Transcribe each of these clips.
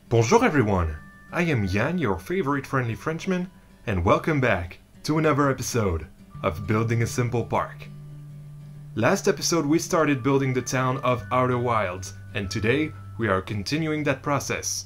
Bonjour everyone! I am Jan, your favorite friendly Frenchman, and welcome back to another episode of Building a Simple Park. Last episode we started building the town of Outer Wilds, and today we are continuing that process.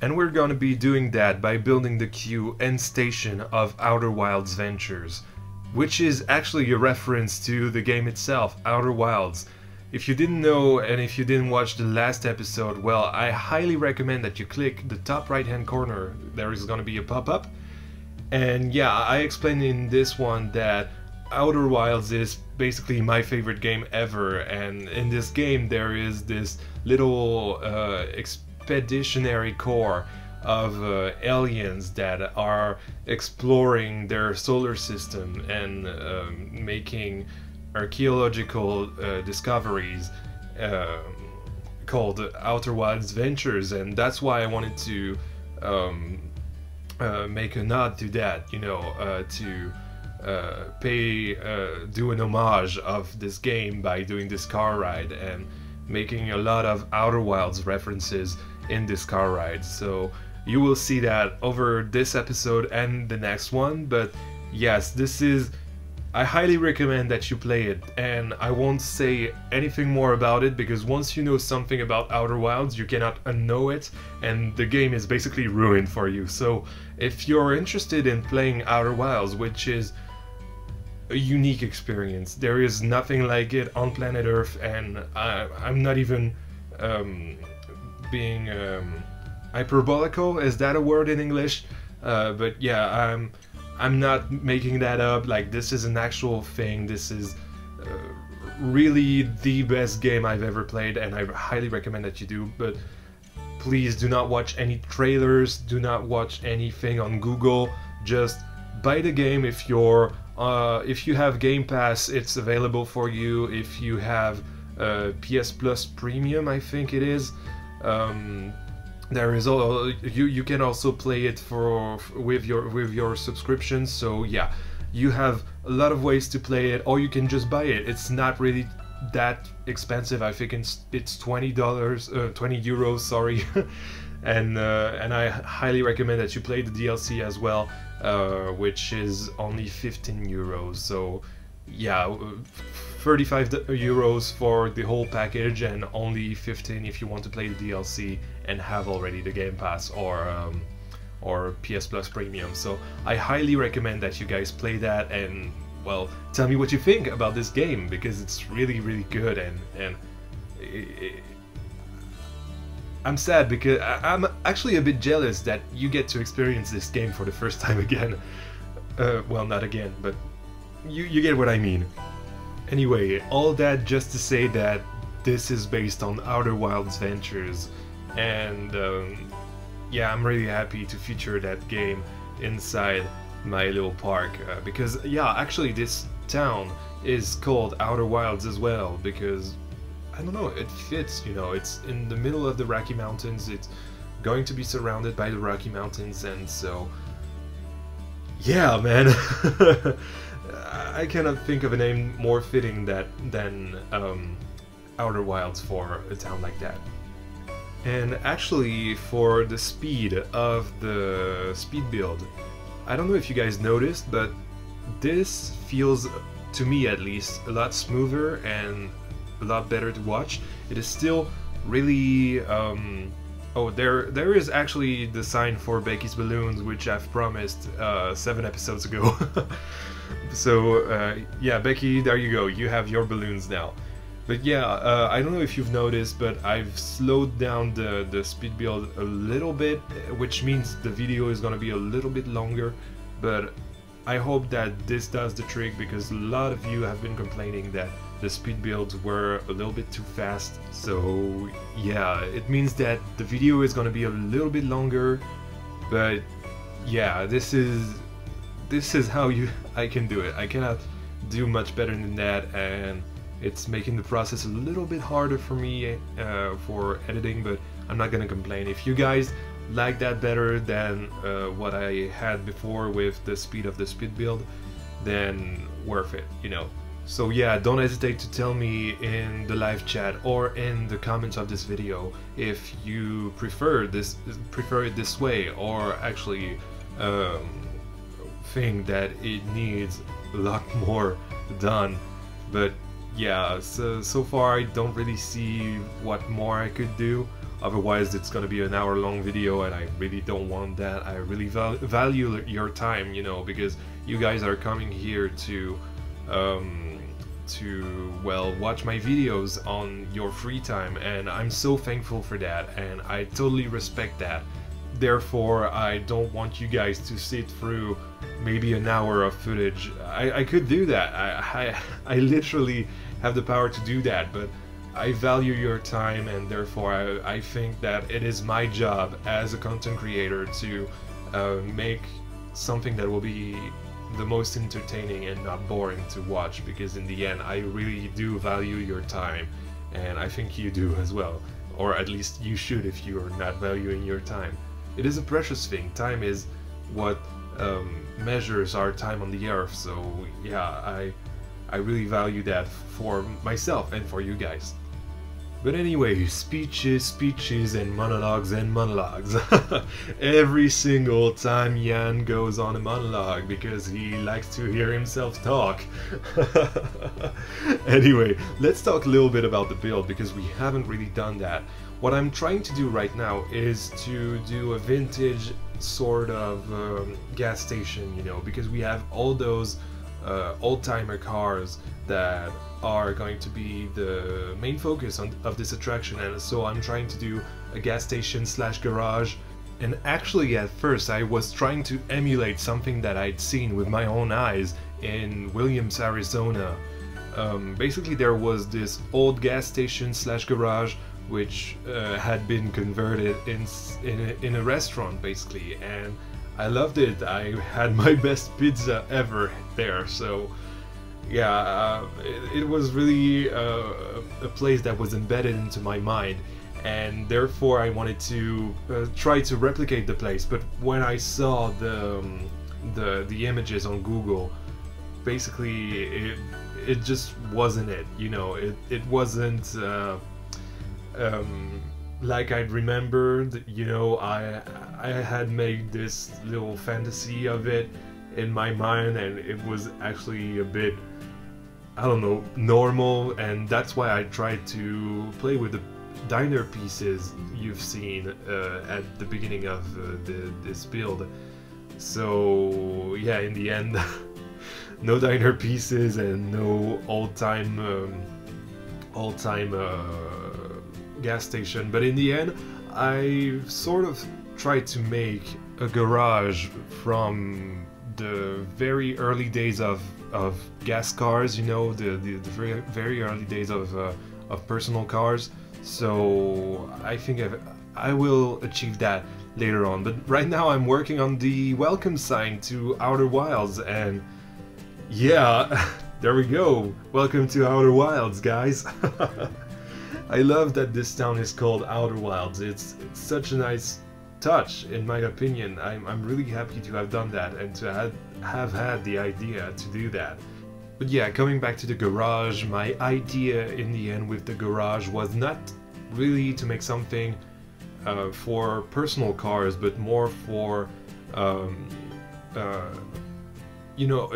And we're gonna be doing that by building the queue and station of Outer Wilds Ventures, which is actually a reference to the game itself, Outer Wilds. If you didn't know and if you didn't watch the last episode, well, I highly recommend that you click the top right hand corner. There is gonna be a pop-up. And yeah, I explained in this one that Outer Wilds is basically my favorite game ever, and in this game there is this little expeditionary corps of aliens that are exploring their solar system and making archaeological discoveries called Outer Wilds Ventures, and that's why I wanted to make a nod to that, you know, to do an homage of this game by doing this car ride and making a lot of Outer Wilds references in this car ride. So you will see that over this episode and the next one, but yes, I highly recommend that you play it, and I won't say anything more about it because once you know something about Outer Wilds you cannot unknow it, and the game is basically ruined for you. So if you're interested in playing Outer Wilds, which is a unique experience, there is nothing like it on planet Earth, and I'm not even being hyperbolical, is that a word in English? But yeah, I'm not making that up. Like, this is an actual thing. This is really the best game I've ever played, and I highly recommend that you do. But please do not watch any trailers, do not watch anything on Google. Just buy the game. If you have Game Pass, it's available for you. If you have PS Plus Premium, I think it is. There is you can also play it with your subscriptions. So yeah, you have a lot of ways to play it, or you can just buy it. It's not really that expensive. I think it's $20, €20, sorry. and I highly recommend that you play the DLC as well, which is only €15. So yeah, 35 euros for the whole package, and only 15 if you want to play the DLC and have already the Game Pass or PS Plus Premium. So I highly recommend that you guys play that, and well, tell me what you think about this game, because it's really, really good, and I'm sad because I'm actually a bit jealous that you get to experience this game for the first time again. Well, not again, but you get what I mean. Anyway, all that just to say that this is based on Outer Wilds Ventures, and yeah, I'm really happy to feature that game inside my little park, because yeah, actually this town is called Outer Wilds as well, because I don't know, it fits, you know, it's in the middle of the Rocky Mountains, it's going to be surrounded by the Rocky Mountains, and so yeah, man. I cannot think of a name more fitting than Outer Wilds for a town like that. And actually, for the speed of the speed build, I don't know if you guys noticed, but this feels, to me at least, a lot smoother and a lot better to watch. It is still really oh, there is actually the sign for Becky's Balloons, which I've promised 7 episodes ago. So yeah, Becky, there you go, you have your balloons now. But yeah, I don't know if you've noticed, but I've slowed down the speed build a little bit, which means the video is gonna be a little bit longer, but I hope that this does the trick, because a lot of you have been complaining that the speed builds were a little bit too fast. So yeah, it means that the video is gonna be a little bit longer, but yeah, this is how I can do it. I cannot do much better than that, and it's making the process a little bit harder for me for editing, but I'm not gonna complain. If you guys like that better than what I had before with the speed of the speed build, then worth it, you know. So yeah, don't hesitate to tell me in the live chat or in the comments of this video if you prefer it this way, or actually think that it needs a lot more done. But yeah, so far I don't really see what more I could do. Otherwise it's gonna be an hour-long video, and I really don't want that. I really value your time, you know, because you guys are coming here to well, watch my videos on your free time, and I'm so thankful for that, and I totally respect that. Therefore, I don't want you guys to sit through maybe an hour of footage. I could do that. I literally have the power to do that, but I value your time, and therefore I think that it is my job as a content creator to make something that will be the most entertaining and not boring to watch, because in the end I really do value your time, and I think you do as well, or at least you should if you are not valuing your time. It is a precious thing. Time is what measures our time on the earth, so yeah, I really value that for myself and for you guys. But anyway, speeches and monologues. Every single time Jan goes on a monologue because he likes to hear himself talk. Anyway, let's talk a little bit about the build, because we haven't really done that. What I'm trying to do right now is to do a vintage sort of gas station, you know, because we have all those old-timer cars that are going to be the main focus of this attraction, and so I'm trying to do a gas station slash garage. And actually at first I was trying to emulate something that I'd seen with my own eyes in Williams, Arizona. Basically there was this old gas station slash garage which had been converted in a restaurant basically, and I loved it. I had my best pizza ever there, so yeah, it was really a place that was embedded into my mind, and therefore I wanted to try to replicate the place. But when I saw the images on Google, basically it just wasn't it, you know. It wasn't like I'd remembered, you know. I had made this little fantasy of it in my mind, and it was actually a bit, I don't know, normal, and that's why I tried to play with the diner pieces you've seen at the beginning of this build. So yeah, in the end, no diner pieces and no old-time gas station, but in the end I sort of tried to make a garage from the very early days of gas cars, you know, the very early days of personal cars. So I think I will achieve that later on, but right now I'm working on the welcome sign to Outer Wilds, and yeah, there we go. Welcome to Outer Wilds, guys. I love that this town is called Outer Wilds. It's such a nice touch, in my opinion. I'm really happy to have done that and to have had the idea to do that. But yeah, coming back to the garage, my idea in the end with the garage was not really to make something for personal cars, but more for you know,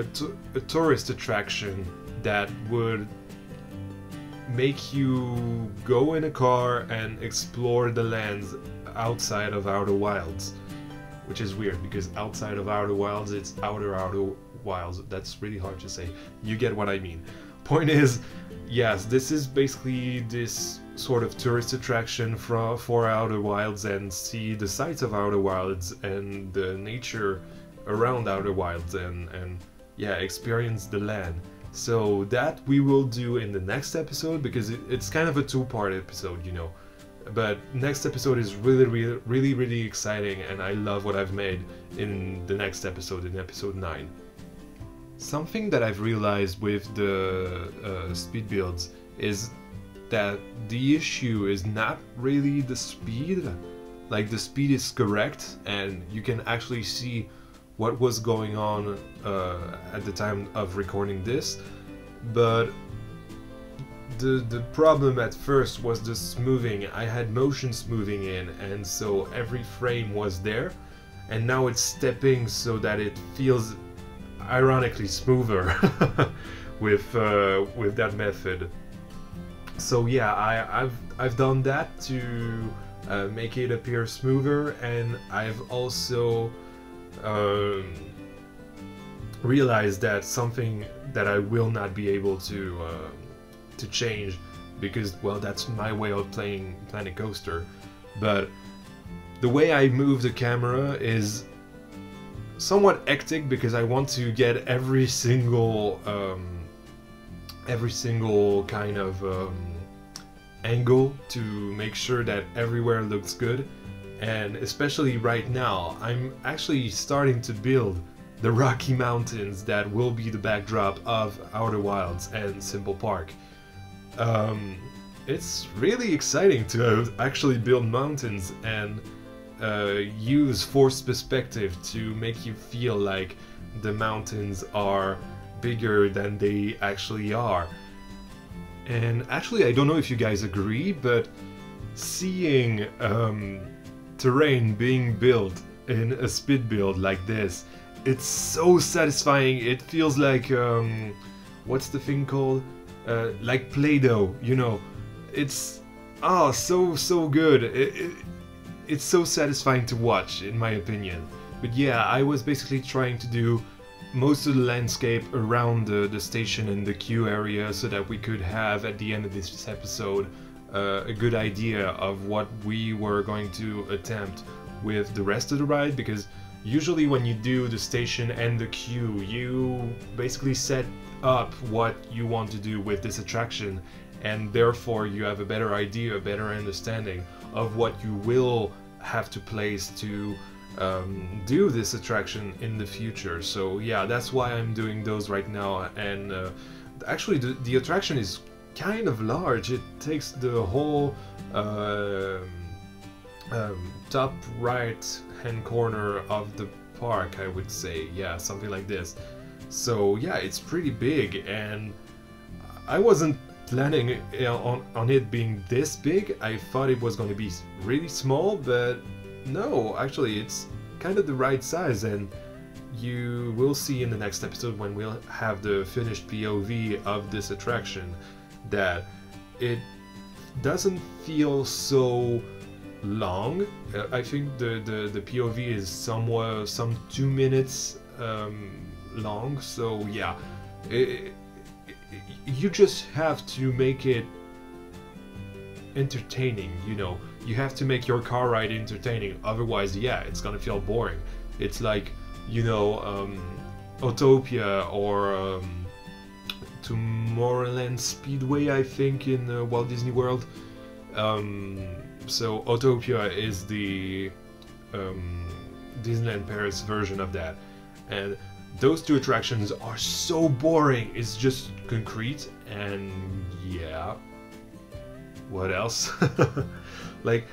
a tourist attraction that would make you go in a car and explore the lands outside of Outer Wilds, which is weird because outside of Outer Wilds it's Outer Wilds. That's really hard to say. You get what I mean. Point is, yes, this is basically this sort of tourist attraction for Outer Wilds, and see the sights of Outer Wilds and the nature around Outer Wilds, and yeah, experience the land. So that we will do in the next episode, because it's kind of a two-part episode, you know. But next episode is really exciting, and I love what I've made in the next episode, in episode 9. Something that I've realized with the speed builds is that the issue is not really the speed. Like, the speed is correct, and you can actually see what was going on at the time of recording this. but the problem at first was the smoothing. I had motion smoothing in, and so every frame was there, and now it's stepping so that it feels ironically smoother with that method. So yeah, I've done that to make it appear smoother, and I've also realized that something that I will not be able to change, because, well, that's my way of playing Planet Coaster. But the way I move the camera is somewhat hectic, because I want to get every single kind of angle to make sure that everywhere looks good. And especially right now, I'm actually starting to build the Rocky Mountains that will be the backdrop of Outer Wilds and Simple Park. It's really exciting to actually build mountains and use forced perspective to make you feel like the mountains are bigger than they actually are. And actually, I don't know if you guys agree, but seeing terrain being built in a speed build like this, it's so satisfying. It feels like what's the thing called? Like Play-Doh, you know. It's so good. It's so satisfying to watch, in my opinion. But yeah, I was basically trying to do most of the landscape around the station and the queue area, so that we could have, at the end of this episode, a good idea of what we were going to attempt with the rest of the ride. Because usually when you do the station and the queue, you basically set up what you want to do with this attraction, and therefore you have a better idea, a better understanding of what you will have to place to do this attraction in the future. So yeah, that's why I'm doing those right now. And actually the attraction is kind of large. It takes the whole top right hand corner of the park, I would say. Yeah, something like this. So yeah, it's pretty big, and I wasn't planning on it being this big. I thought it was going to be really small, but no, actually it's kind of the right size. And you will see in the next episode, when we'll have the finished POV of this attraction, that it doesn't feel so long. I think the POV is somewhere some 2 minutes long. So yeah, you just have to make it entertaining, you know. You have to make your car ride entertaining, otherwise yeah, it's gonna feel boring. It's like, you know, Autopia or Tomorrowland Speedway, I think, in Walt Disney World. So Autopia is the Disneyland Paris version of that, and those two attractions are so boring. It's just concrete, and yeah, what else? Like,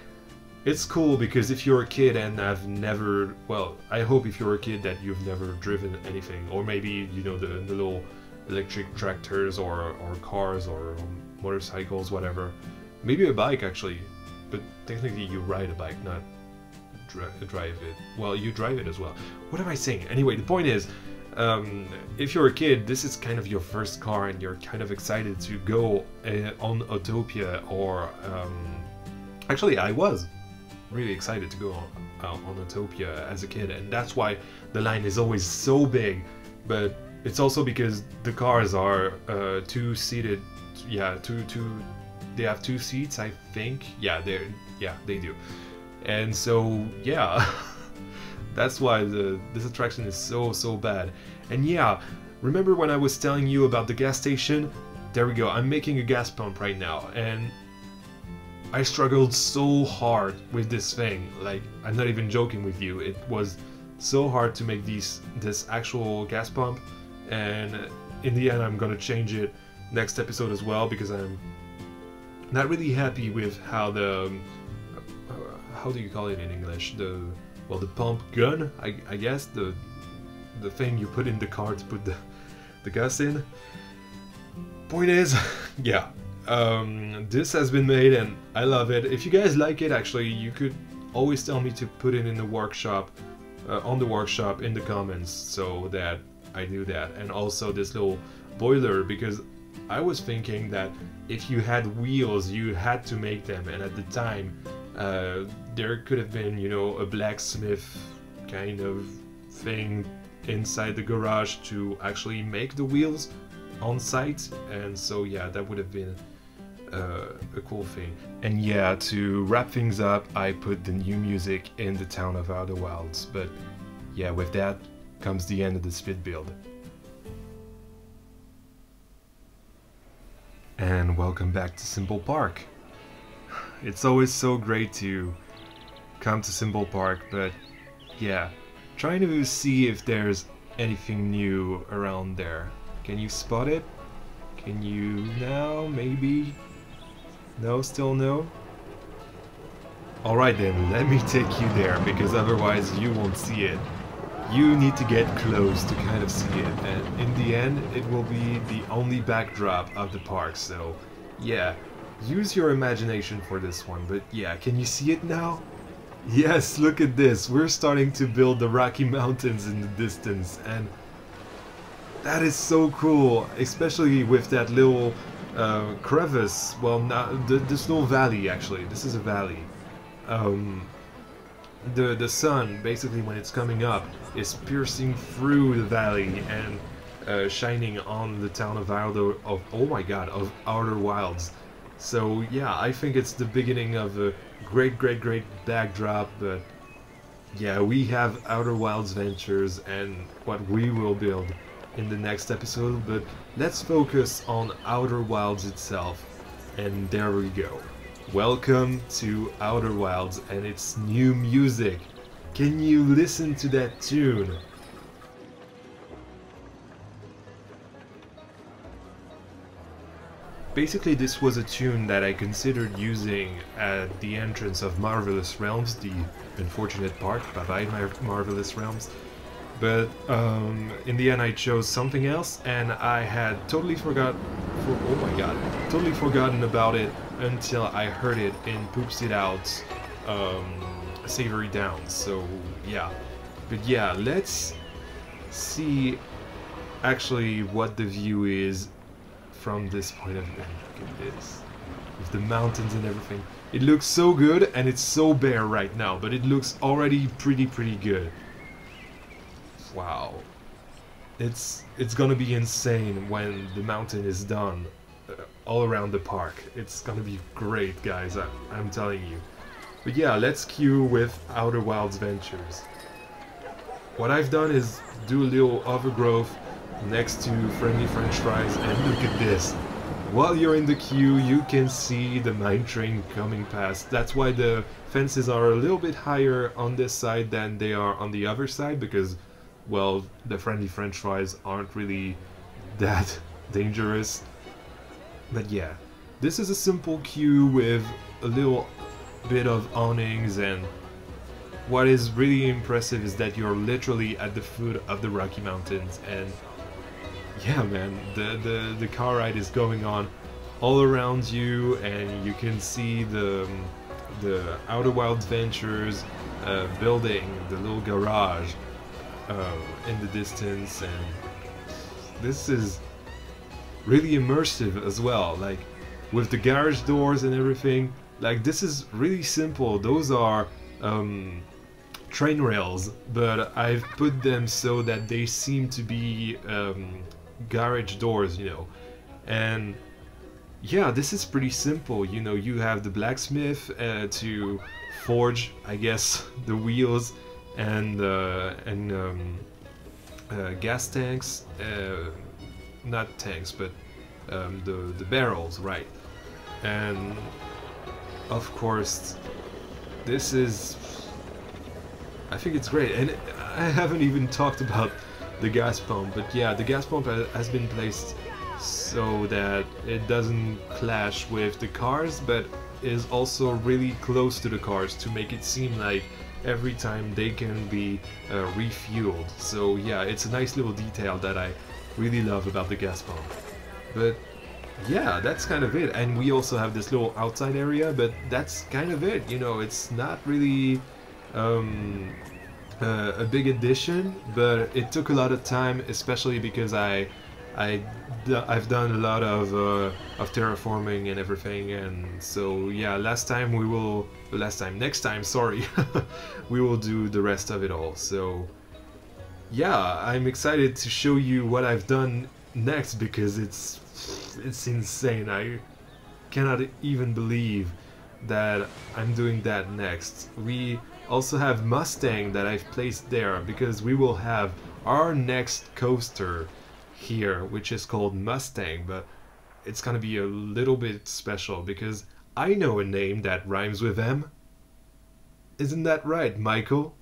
it's cool because if you're a kid and have never, well, I hope if you're a kid that you've never driven anything, or maybe, you know, the little electric tractors or cars or motorcycles, whatever. Maybe a bike, actually, but technically you ride a bike, not drive it. Well, you drive it as well. What am I saying? Anyway, the point is, if you're a kid, this is kind of your first car and you're kind of excited to go on Autopia, or actually I was really excited to go on Autopia as a kid, and that's why the line is always so big. But it's also because the cars are two-seated. Yeah, they have 2 seats, I think. Yeah, they do. And so yeah, that's why this attraction is so bad. And yeah, remember when I was telling you about the gas station? There we go. I'm making a gas pump right now, and I struggled so hard with this thing. Like, I'm not even joking with you. It was so hard to make this actual gas pump, and in the end I'm gonna change it next episode as well, because I'm not really happy with how the how do you call it in English? The pump gun, I guess, the thing you put in the car to put the gas in. point is, yeah, this has been made and I love it. If you guys like it, actually, you could always tell me to put it in the workshop, on the workshop in the comments, so that I do that. And also this little boiler, because I was thinking that if you had wheels, you had to make them, and at the time, there could have been, you know, a blacksmith kind of thing inside the garage to actually make the wheels on site, and so yeah, that would have been a cool thing. And yeah, to wrap things up, I put the new music in the town of Outer Wilds, but yeah, with that comes the end of the speed build. And welcome back to Simple Park. It's always so great to come to Simple Park, but yeah, trying to see if there's anything new around there. Can you spot it? Can you now? Maybe? No? Still no? Alright then, let me take you there, because otherwise you won't see it. You need to get close to kind of see it, and in the end it will be the only backdrop of the park, so yeah, use your imagination for this one. But yeah, can you see it now? Yes, look at this, we're starting to build the Rocky Mountains in the distance, and that is so cool, especially with that little crevice, well, not, this little valley actually, this is a valley. The sun, basically when it's coming up, is piercing through the valley and shining on the town of Outer Wilds. So yeah, I think it's the beginning of a great backdrop, but yeah, we have Outer Wilds Ventures and what we will build in the next episode, but let's focus on Outer Wilds itself, and there we go. Welcome to Outer Wilds and its new music. Can you listen to that tune? Basically, this was a tune that I considered using at the entrance of Marvelous Realms, the unfortunate part. Bye-bye, Marvelous Realms. But in the end I chose something else, and I had totally forgotten about it until I heard it in Poops It Out's Savory Downs. So yeah, but yeah, let's see actually what the view is from this point of view. Look at this, with the mountains and everything. It looks so good, and it's so bare right now, but it looks already pretty good. Wow, it's gonna be insane when the mountain is done all around the park. It's gonna be great, guys, I'm telling you. But yeah, let's queue with Outer Wilds Ventures. What I've done is do a little overgrowth next to Friendly French Fries, and look at this. While you're in the queue, you can see the mine train coming past. That's why the fences are a little bit higher on this side than they are on the other side, because, well, the Friendly French Fries aren't really that dangerous. But yeah, this is a simple queue with a little bit of awnings, and what is really impressive is that you're literally at the foot of the Rocky Mountains, and yeah, man, the car ride is going on all around you, and you can see the Outer Wilds Ventures building the little garage in the distance, and this is really immersive as well, like with the garage doors and everything. Like, this is really simple. Those are train rails, but I've put them so that they seem to be garage doors, you know. And yeah, this is pretty simple. You know, you have the blacksmith to forge, I guess, the wheels, and gas tanks, not tanks, but the barrels, right? And of course, this is, I think it's great. And I haven't even talked about the gas pump, but yeah, the gas pump has been placed so that it doesn't clash with the cars, but is also really close to the cars to make it seem like every time they can be refueled. So yeah, it's a nice little detail that I really love about the gas pump. But yeah, that's kind of it. And we also have this little outside area, but that's kind of it. You know, it's not really um, a big addition, but it took a lot of time, especially because I've done a lot of terraforming and everything, and so yeah, next time, sorry, we will do the rest of it all. So yeah, I'm excited to show you what I've done next because it's insane. I cannot even believe that I'm doing that next. We also have Mustang that I've placed there because we will have our next coaster here, which is called Mustang, but it's gonna be a little bit special because I know a name that rhymes with M. Isn't that right, Michael?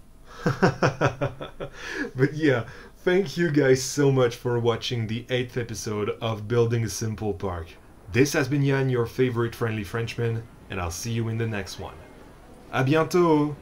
But yeah, thank you guys so much for watching the 8th episode of Building a Simple Park. This has been Yann, your favorite friendly Frenchman, and I'll see you in the next one. À bientôt!